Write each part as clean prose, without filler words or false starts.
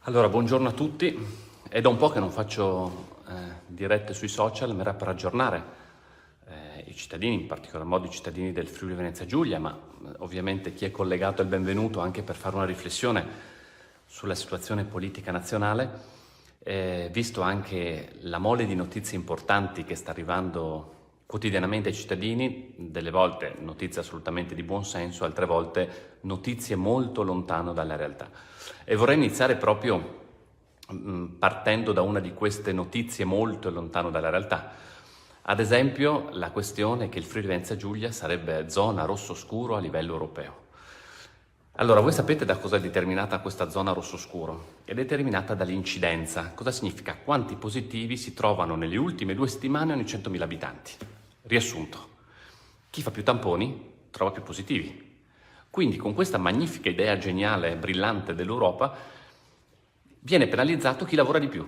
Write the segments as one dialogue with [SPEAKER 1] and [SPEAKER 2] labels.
[SPEAKER 1] Allora, buongiorno a tutti. È da un po' che non faccio dirette sui social, ma era per aggiornare i cittadini, in particolar modo i cittadini del Friuli Venezia Giulia, ma ovviamente chi è collegato è il benvenuto anche per fare una riflessione sulla situazione politica nazionale, visto anche la mole di notizie importanti che sta arrivando quotidianamente ai cittadini, delle volte notizie assolutamente di buon senso, altre volte notizie molto lontano dalla realtà. E vorrei iniziare proprio partendo da una di queste notizie molto lontano dalla realtà. Ad esempio, la questione che il Friuli Venezia Giulia sarebbe zona rosso scuro a livello europeo. Allora, voi sapete da cosa è determinata questa zona rosso scuro? È determinata dall'incidenza. Cosa significa? Quanti positivi si trovano nelle ultime 2 settimane ogni 100.000 abitanti. Riassunto, chi fa più tamponi trova più positivi. Quindi con questa magnifica idea geniale e brillante dell'Europa viene penalizzato chi lavora di più.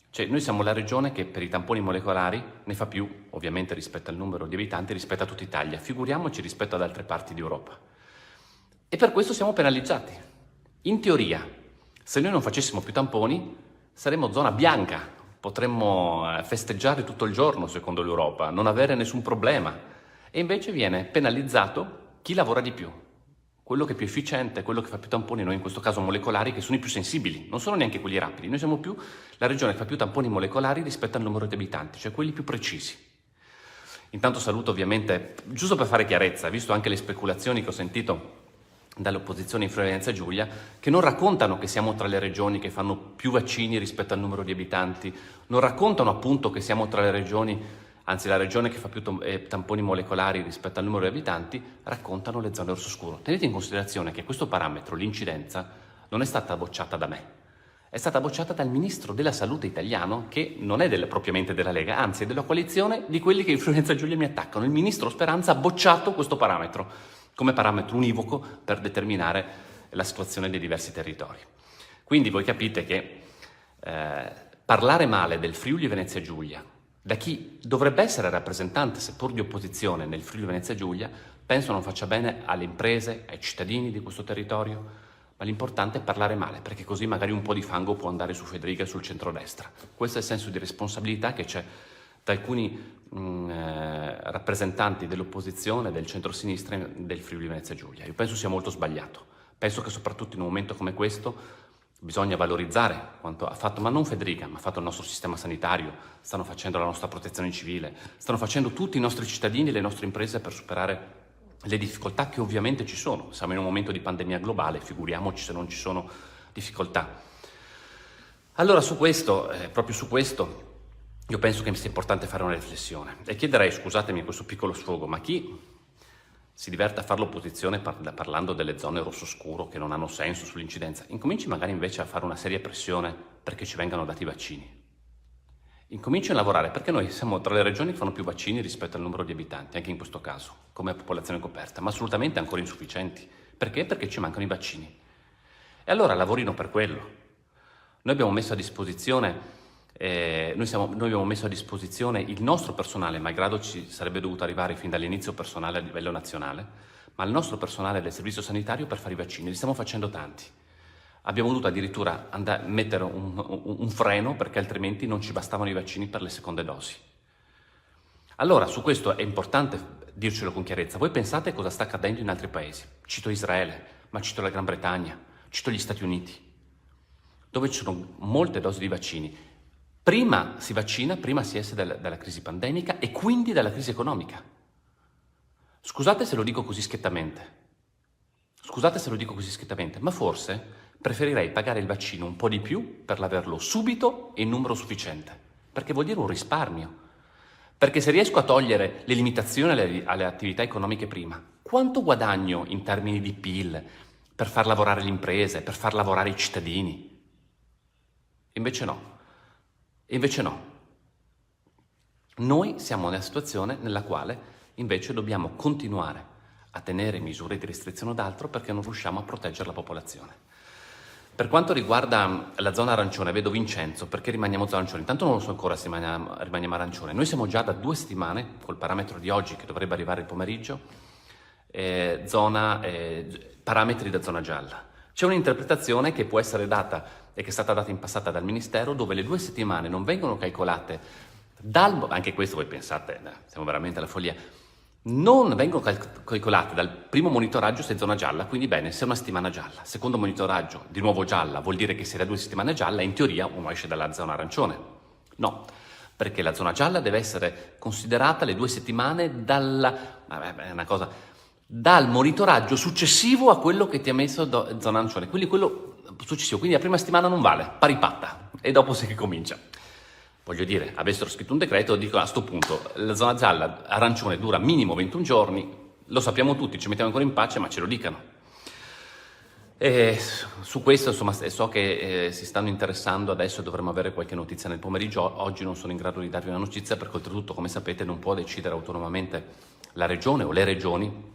[SPEAKER 1] Cioè noi siamo la regione che per i tamponi molecolari ne fa più, ovviamente rispetto al numero di abitanti, rispetto a tutta Italia. Figuriamoci rispetto ad altre parti d'Europa. E per questo siamo penalizzati. In teoria, se noi non facessimo più tamponi, saremmo zona bianca. Potremmo festeggiare tutto il giorno, secondo l'Europa, non avere nessun problema. E invece viene penalizzato chi lavora di più. Quello che è più efficiente, quello che fa più tamponi, noi in questo caso molecolari, che sono i più sensibili, non sono neanche quelli rapidi. Noi siamo più la regione che fa più tamponi molecolari rispetto al numero di abitanti, cioè quelli più precisi. Intanto saluto ovviamente, giusto per fare chiarezza, visto anche le speculazioni che ho sentito dall'opposizione in Friuli Venezia Giulia, che non raccontano che siamo tra le regioni che fanno più vaccini rispetto al numero di abitanti, non raccontano appunto che siamo tra le regioni, anzi la regione che fa più tamponi molecolari rispetto al numero di abitanti, raccontano le zone rosso scuro. Tenete in considerazione che questo parametro, l'incidenza, non è stata bocciata da me, è stata bocciata dal ministro della salute italiano, che non è propriamente della Lega, anzi è della coalizione di quelli che in Friuli Venezia Giulia mi attaccano. Il ministro Speranza ha bocciato questo parametro come parametro univoco per determinare la situazione dei diversi territori. Quindi voi capite che parlare male del Friuli Venezia Giulia da chi dovrebbe essere rappresentante, seppur di opposizione, nel Friuli Venezia Giulia, penso non faccia bene alle imprese, ai cittadini di questo territorio, ma l'importante è parlare male, perché così magari un po' di fango può andare su Federica e sul centrodestra. Questo è il senso di responsabilità che c'è da alcuni rappresentanti dell'opposizione, del centro-sinistra del Friuli Venezia Giulia. Io penso sia molto sbagliato. Penso che soprattutto in un momento come questo bisogna valorizzare quanto ha fatto, ma non Federica, ma ha fatto il nostro sistema sanitario, stanno facendo la nostra protezione civile, stanno facendo tutti i nostri cittadini e le nostre imprese per superare le difficoltà che ovviamente ci sono. Siamo in un momento di pandemia globale, figuriamoci se non ci sono difficoltà. Allora su questo, proprio su questo, io penso che sia importante fare una riflessione e chiederei, scusatemi questo piccolo sfogo, ma chi si diverte a fare l'opposizione parlando delle zone rosso scuro che non hanno senso sull'incidenza, incominci magari invece a fare una seria pressione perché ci vengano dati i vaccini. Incominci a lavorare perché noi siamo tra le regioni che fanno più vaccini rispetto al numero di abitanti, anche in questo caso, come popolazione coperta, ma assolutamente ancora insufficienti. Perché? Perché ci mancano i vaccini. E allora lavorino per quello. Noi abbiamo messo a disposizione noi abbiamo messo a disposizione il nostro personale, malgrado ci sarebbe dovuto arrivare fin dall'inizio personale a livello nazionale, ma il nostro personale del servizio sanitario per fare i vaccini, li stiamo facendo tanti. Abbiamo dovuto addirittura mettere un freno perché altrimenti non ci bastavano i vaccini per le seconde dosi. Allora, su questo è importante dircelo con chiarezza. Voi pensate cosa sta accadendo in altri paesi? Cito Israele, ma cito la Gran Bretagna, cito gli Stati Uniti, dove ci sono molte dosi di vaccini. Prima si vaccina, prima si esce dalla crisi pandemica e quindi dalla crisi economica. Scusate se lo dico così schiettamente, ma forse preferirei pagare il vaccino un po' di più per averlo subito e in numero sufficiente, perché vuol dire un risparmio. Perché se riesco a togliere le limitazioni alle attività economiche prima, quanto guadagno in termini di PIL per far lavorare le imprese, per far lavorare i cittadini? Invece no. Noi siamo nella situazione nella quale invece dobbiamo continuare a tenere misure di restrizione d'altro perché non riusciamo a proteggere la popolazione. Per quanto riguarda la zona arancione, vedo Vincenzo, perché rimaniamo zona arancione? Intanto non lo so ancora se rimaniamo arancione. Noi siamo già da 2 settimane, col parametro di oggi che dovrebbe arrivare il pomeriggio, parametri da zona gialla. C'è un'interpretazione che può essere data e che è stata data in passata dal Ministero, dove le 2 settimane non vengono calcolate anche questo voi pensate, siamo veramente alla follia, non vengono calcolate dal primo monitoraggio se è zona gialla, quindi bene, se è una settimana gialla, secondo monitoraggio di nuovo gialla, vuol dire che se da 2 settimane gialla, in teoria uno esce dalla zona arancione. No, perché la zona gialla deve essere considerata le 2 settimane è una cosa, dal monitoraggio successivo a quello che ti ha messo zona arancione, quindi quello successivo, quindi la prima settimana non vale, pari patta, e dopo si ricomincia. Voglio dire, avessero scritto un decreto, dico a sto punto, la zona gialla arancione dura minimo 21 giorni, lo sappiamo tutti, ci mettiamo ancora in pace, ma ce lo dicano. E su questo, insomma, so che si stanno interessando, adesso dovremmo avere qualche notizia nel pomeriggio. Oggi non sono in grado di darvi una notizia perché oltretutto, come sapete, non può decidere autonomamente la regione o le regioni